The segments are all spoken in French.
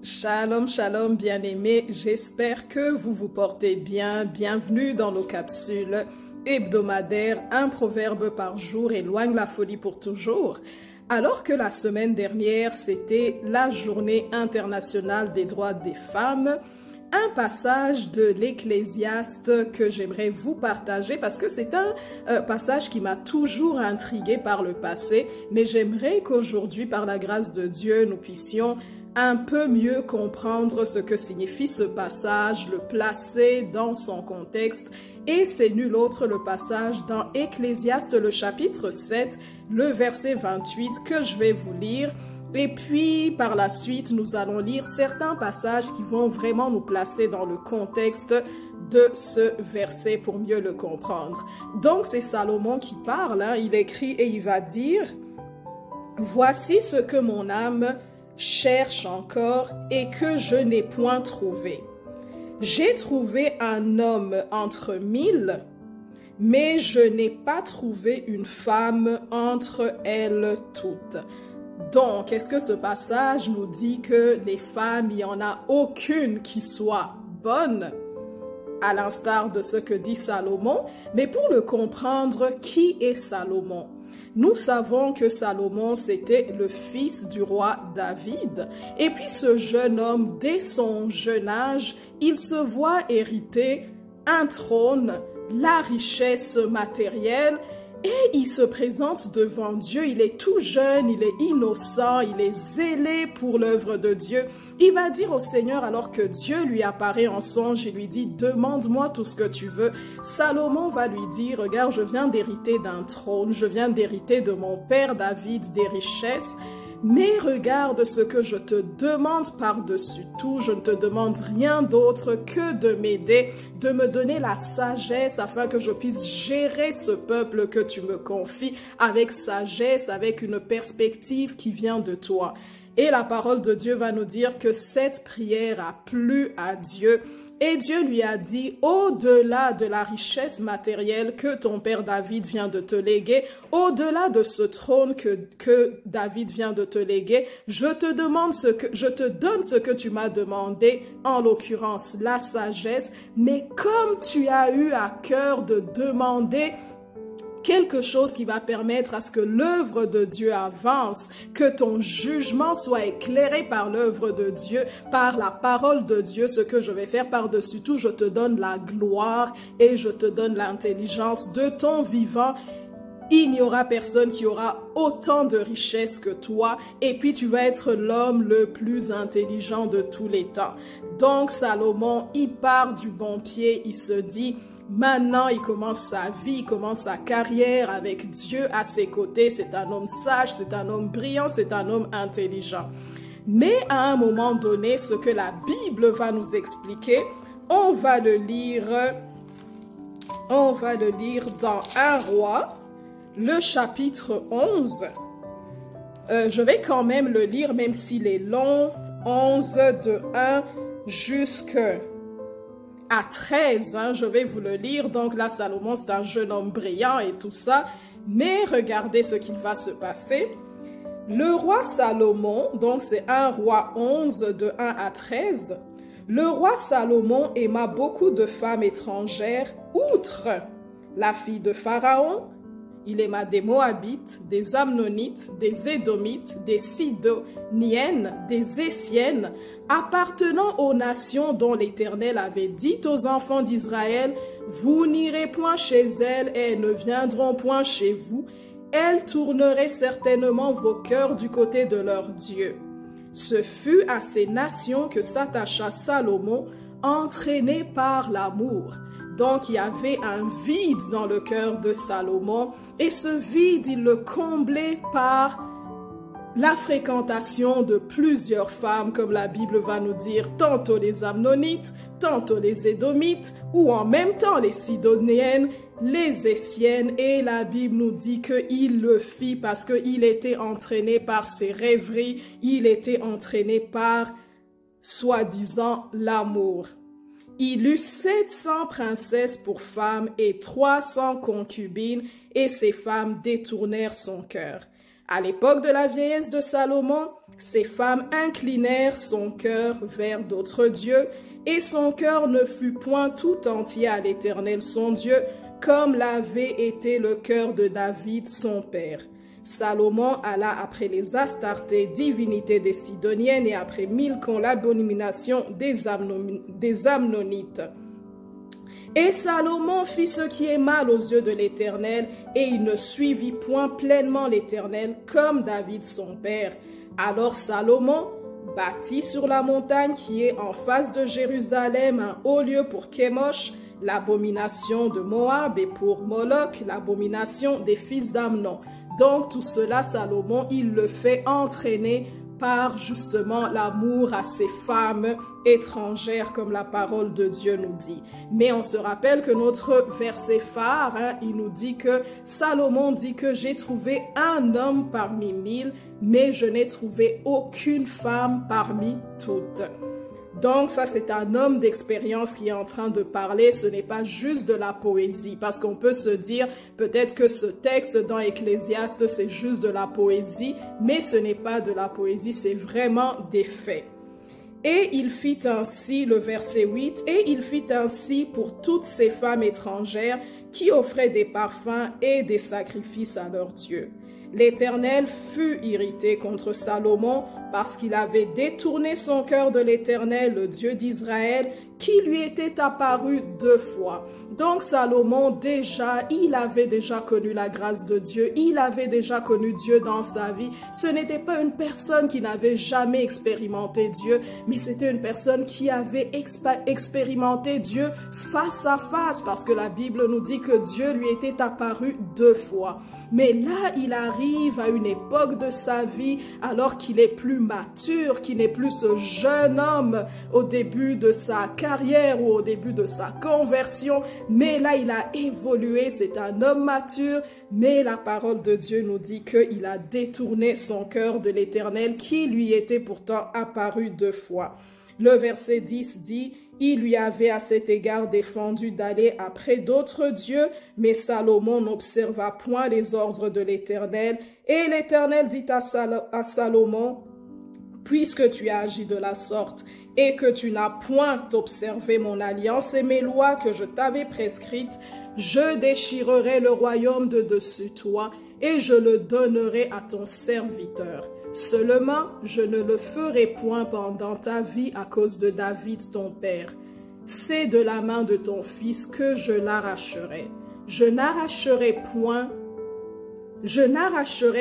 Shalom, shalom, bien-aimés, j'espère que vous vous portez bien. Bienvenue dans nos capsules hebdomadaires. Un proverbe par jour éloigne la folie pour toujours. Alors que la semaine dernière, c'était la journée internationale des droits des femmes, un passage de l'Ecclésiaste que j'aimerais vous partager parce que c'est un passage qui m'a toujours intriguée par le passé, mais j'aimerais qu'aujourd'hui, par la grâce de Dieu, nous puissions un peu mieux comprendre ce que signifie ce passage, le placer dans son contexte. Et c'est nul autre le passage dans Ecclésiaste, le chapitre 7, le verset 28 que je vais vous lire. Et puis, par la suite, nous allons lire certains passages qui vont vraiment nous placer dans le contexte de ce verset pour mieux le comprendre. Donc, c'est Salomon qui parle, il écrit et il va dire « Voici ce que mon âme cherche encore et que je n'ai point trouvé. J'ai trouvé un homme entre mille, mais je n'ai pas trouvé une femme entre elles toutes. » Donc, est-ce que ce passage nous dit que les femmes, il n'y en a aucune qui soit bonne, à l'instar de ce que dit Salomon? Mais pour le comprendre, qui est Salomon? Nous savons que Salomon, c'était le fils du roi David. Et puis ce jeune homme, dès son jeune âge, il se voit hériter un trône, la richesse matérielle, et il se présente devant Dieu. Il est tout jeune, il est innocent, il est zélé pour l'œuvre de Dieu. Il va dire au Seigneur, alors que Dieu lui apparaît en songe, il lui dit « Demande-moi tout ce que tu veux ». Salomon va lui dire « Regarde, je viens d'hériter d'un trône, je viens d'hériter de mon père David des richesses. Mais regarde ce que je te demande par-dessus tout, je ne te demande rien d'autre que de m'aider, de me donner la sagesse afin que je puisse gérer ce peuple que tu me confies avec sagesse, avec une perspective qui vient de toi. » Et la parole de Dieu va nous dire que cette prière a plu à Dieu. Et Dieu lui a dit, au-delà de la richesse matérielle que ton père David vient de te léguer, au-delà de ce trône que David vient de te léguer, je te donne ce que tu m'as demandé, en l'occurrence la sagesse, mais comme tu as eu à cœur de demander quelque chose qui va permettre à ce que l'œuvre de Dieu avance, que ton jugement soit éclairé par l'œuvre de Dieu, par la parole de Dieu. Ce que je vais faire par-dessus tout, je te donne la gloire et je te donne l'intelligence de ton vivant. Il n'y aura personne qui aura autant de richesses que toi, et puis tu vas être l'homme le plus intelligent de tous les temps. Donc Salomon, il part du bon pied, il se dit « Maintenant, il commence sa vie, il commence sa carrière avec Dieu à ses côtés. C'est un homme sage, c'est un homme brillant, c'est un homme intelligent. » Mais à un moment donné, ce que la Bible va nous expliquer, on va le lire dans 1 Roi, le chapitre 11. Je vais quand même le lire, même s'il est long, 11 de 1 jusqu'à 13, je vais vous le lire. Donc là, Salomon, c'est un jeune homme brillant et tout ça. Mais regardez ce qu'il va se passer. Le roi Salomon, donc c'est 1 Roi 11 de 1 à 13. Le roi Salomon aima beaucoup de femmes étrangères, outre la fille de Pharaon. Il aima des Moabites, des Ammonites, des Édomites, des Sidoniennes, des Essiennes, appartenant aux nations dont l'Éternel avait dit aux enfants d'Israël, « Vous n'irez point chez elles et elles ne viendront point chez vous. Elles tourneraient certainement vos cœurs du côté de leur Dieu. » Ce fut à ces nations que s'attacha Salomon, entraîné par l'amour. Donc, il y avait un vide dans le cœur de Salomon et ce vide, il le comblait par la fréquentation de plusieurs femmes, comme la Bible va nous dire, tantôt les Ammonites, tantôt les Édomites, ou en même temps les Sidoniennes, les Essiennes, et la Bible nous dit qu'il le fit parce qu'il était entraîné par ses rêveries, il était entraîné par, soi-disant, l'amour. Il eut 700 princesses pour femmes et 300 concubines, et ces femmes détournèrent son cœur. À l'époque de la vieillesse de Salomon, ces femmes inclinèrent son cœur vers d'autres dieux, et son cœur ne fut point tout entier à l'Éternel son Dieu, comme l'avait été le cœur de David son père. Salomon alla après les Astartés, divinités des Sidoniennes, et après Milcom, l'abomination des Amnonites. Et Salomon fit ce qui est mal aux yeux de l'Éternel, et il ne suivit point pleinement l'Éternel comme David son père. Alors Salomon bâtit sur la montagne qui est en face de Jérusalem un haut lieu pour Kémosh, l'abomination de Moab, et pour Moloch, l'abomination des fils d'Amnon. Donc tout cela, Salomon, il le fait entraîner par justement l'amour à ces femmes étrangères, comme la parole de Dieu nous dit. Mais on se rappelle que notre verset phare, il nous dit que Salomon dit que j'ai trouvé un homme parmi 1000, mais je n'ai trouvé aucune femme parmi toutes. Donc ça, c'est un homme d'expérience qui est en train de parler, ce n'est pas juste de la poésie, parce qu'on peut se dire peut-être que ce texte dans Ecclésiaste, c'est juste de la poésie, mais ce n'est pas de la poésie, c'est vraiment des faits. Et il fit ainsi, le verset 8, et il fit ainsi pour toutes ces femmes étrangères qui offraient des parfums et des sacrifices à leurs dieux. L'Éternel fut irrité contre Salomon parce qu'il avait détourné son cœur de l'Éternel, le Dieu d'Israël, qui lui était apparu 2 fois. Donc Salomon, il avait déjà connu la grâce de Dieu, il avait déjà connu Dieu dans sa vie. Ce n'était pas une personne qui n'avait jamais expérimenté Dieu, mais c'était une personne qui avait expérimenté Dieu face à face, parce que la Bible nous dit que Dieu lui était apparu 2 fois. Mais là, il arrive à une époque de sa vie, alors qu'il est plus mature, qu'il n'est plus ce jeune homme au début de sa carrière ou au début de sa conversion, mais là il a évolué, c'est un homme mature, mais la parole de Dieu nous dit qu'il a détourné son cœur de l'Éternel qui lui était pourtant apparu 2 fois. Le verset 10 dit: il lui avait à cet égard défendu d'aller après d'autres dieux, mais Salomon n'observa point les ordres de l'Éternel. Et l'Éternel dit à Salomon: puisque tu as agi de la sorte et que tu n'as point observé mon alliance et mes lois que je t'avais prescrites, je déchirerai le royaume de dessus toi et je le donnerai à ton serviteur. Seulement, je ne le ferai point pendant ta vie à cause de David ton père. C'est de la main de ton fils que je l'arracherai. Je n'arracherai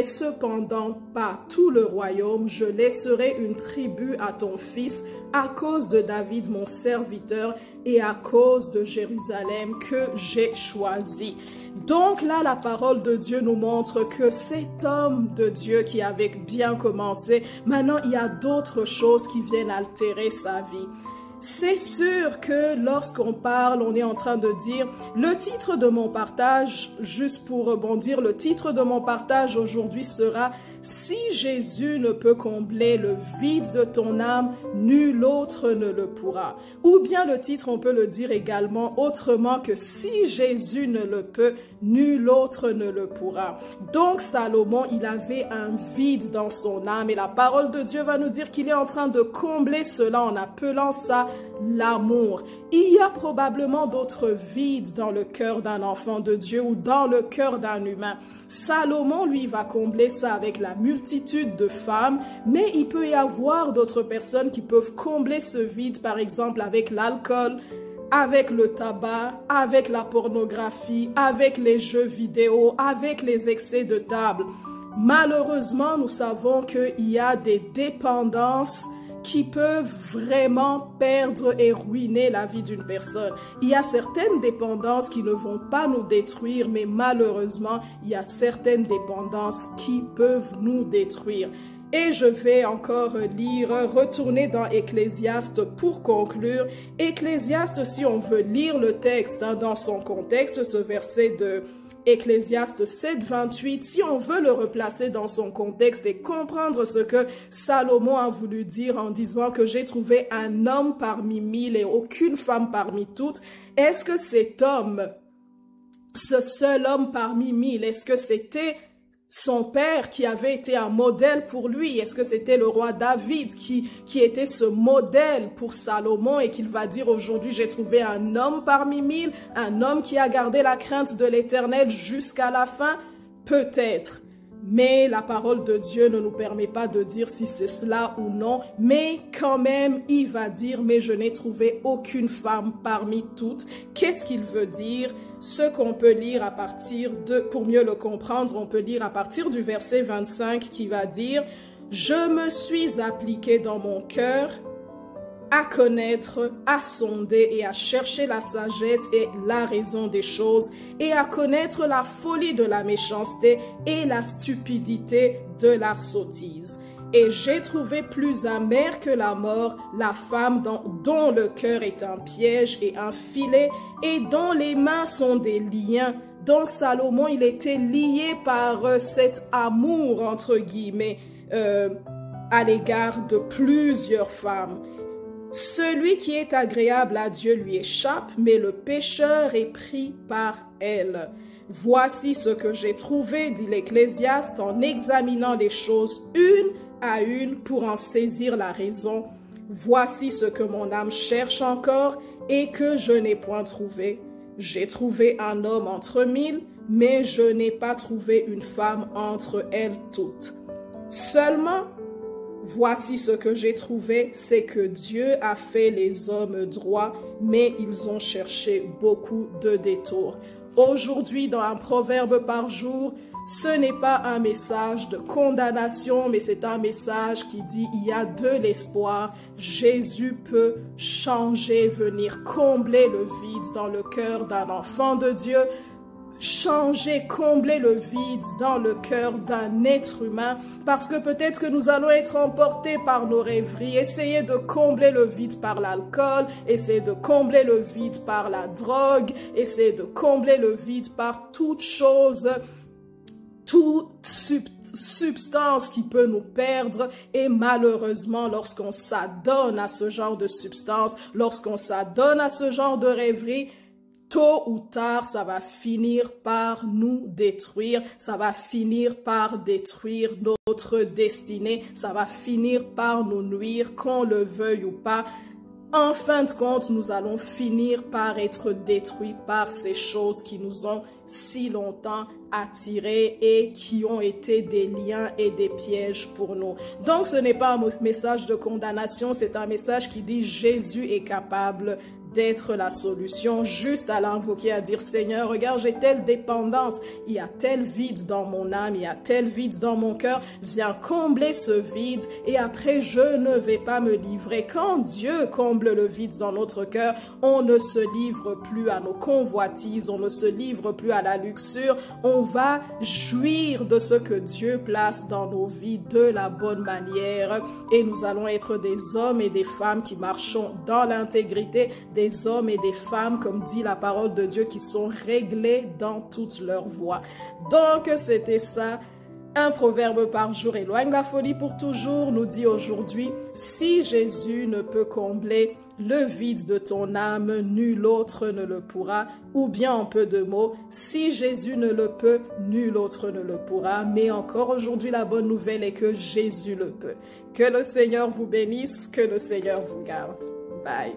cependant pas tout le royaume, je laisserai une tribu à ton fils à cause de David mon serviteur et à cause de Jérusalem que j'ai choisi. Donc là, la parole de Dieu nous montre que cet homme de Dieu qui avait bien commencé, maintenant il y a d'autres choses qui viennent altérer sa vie. C'est sûr que lorsqu'on parle, on est en train de dire, le titre de mon partage, juste pour rebondir, le titre de mon partage aujourd'hui sera « Si Jésus ne peut combler le vide de ton âme, nul autre ne le pourra ». Ou bien le titre, on peut le dire également autrement que « Si Jésus ne le peut, nul autre ne le pourra ». Donc Salomon, il avait un vide dans son âme et la parole de Dieu va nous dire qu'il est en train de combler cela en appelant ça l'amour. Il y a probablement d'autres vides dans le cœur d'un enfant de Dieu ou dans le cœur d'un humain. Salomon, lui, va combler ça avec la multitude de femmes, mais il peut y avoir d'autres personnes qui peuvent combler ce vide, par exemple avec l'alcool, avec le tabac, avec la pornographie, avec les jeux vidéo, avec les excès de table. Malheureusement, nous savons qu'il y a des dépendances qui peuvent vraiment perdre et ruiner la vie d'une personne. Il y a certaines dépendances qui ne vont pas nous détruire, mais malheureusement, il y a certaines dépendances qui peuvent nous détruire. Et je vais encore retourner dans Ecclésiaste pour conclure. Ecclésiaste, si on veut lire le texte dans son contexte, ce verset de Ecclésiaste 7, 28, si on veut le replacer dans son contexte et comprendre ce que Salomon a voulu dire en disant que j'ai trouvé un homme parmi 1000 et aucune femme parmi toutes, est-ce que cet homme, ce seul homme parmi 1000, est-ce que c'était son père qui avait été un modèle pour lui? Est-ce que c'était le roi David qui était ce modèle pour Salomon et qu'il va dire aujourd'hui, j'ai trouvé un homme parmi mille, un homme qui a gardé la crainte de l'Éternel jusqu'à la fin? Peut-être. Mais la parole de Dieu ne nous permet pas de dire si c'est cela ou non. Mais quand même, il va dire, mais je n'ai trouvé aucune femme parmi toutes. Qu'est-ce qu'il veut dire? Ce qu'on peut lire à partir de, pour mieux le comprendre, on peut lire à partir du verset 25 qui va dire, je me suis appliqué dans mon cœur à connaître, à sonder et à chercher la sagesse et la raison des choses et à connaître la folie de la méchanceté et la stupidité de la sottise. Et j'ai trouvé plus amère que la mort la femme dont le cœur est un piège et un filet et dont les mains sont des liens. Donc Salomon, il était lié par cet amour, entre guillemets, à l'égard de plusieurs femmes. Celui qui est agréable à Dieu lui échappe, mais le pécheur est pris par elle. Voici ce que j'ai trouvé, dit l'Ecclésiaste, en examinant les choses une à une pour en saisir la raison. Voici ce que mon âme cherche encore et que je n'ai point trouvé. J'ai trouvé un homme entre mille, mais je n'ai pas trouvé une femme entre elles toutes. Seulement, voici ce que j'ai trouvé, c'est que Dieu a fait les hommes droits, mais ils ont cherché beaucoup de détours. Aujourd'hui, dans un proverbe par jour, ce n'est pas un message de condamnation, mais c'est un message qui dit il y a de l'espoir. Jésus peut changer, venir combler le vide dans le cœur d'un enfant de Dieu, changer, combler le vide dans le cœur d'un être humain, parce que peut-être que nous allons être emportés par nos rêveries, essayer de combler le vide par l'alcool, essayer de combler le vide par la drogue, essayer de combler le vide par toute chose, toute substance qui peut nous perdre. Et malheureusement, lorsqu'on s'adonne à ce genre de substance, lorsqu'on s'adonne à ce genre de rêverie, tôt ou tard, ça va finir par nous détruire, ça va finir par détruire notre destinée, ça va finir par nous nuire, qu'on le veuille ou pas. En fin de compte, nous allons finir par être détruits par ces choses qui nous ont si longtemps attirés et qui ont été des liens et des pièges pour nous. Donc, ce n'est pas un message de condamnation, c'est un message qui dit Jésus est capable d'être la solution, juste à l'invoquer, à dire Seigneur, regarde, j'ai telle dépendance, il y a tel vide dans mon âme, il y a tel vide dans mon cœur, viens combler ce vide et après je ne vais pas me livrer. Quand Dieu comble le vide dans notre cœur, on ne se livre plus à nos convoitises, on ne se livre plus à la luxure, on va jouir de ce que Dieu place dans nos vies de la bonne manière et nous allons être des hommes et des femmes qui marchons dans l'intégrité, des hommes et des femmes, comme dit la parole de Dieu, qui sont réglés dans toutes leurs voies. Donc, c'était ça. Un proverbe par jour éloigne la folie pour toujours, nous dit aujourd'hui, si Jésus ne peut combler le vide de ton âme, nul autre ne le pourra. Ou bien en peu de mots, si Jésus ne le peut, nul autre ne le pourra. Mais encore aujourd'hui, la bonne nouvelle est que Jésus le peut. Que le Seigneur vous bénisse, que le Seigneur vous garde. Bye.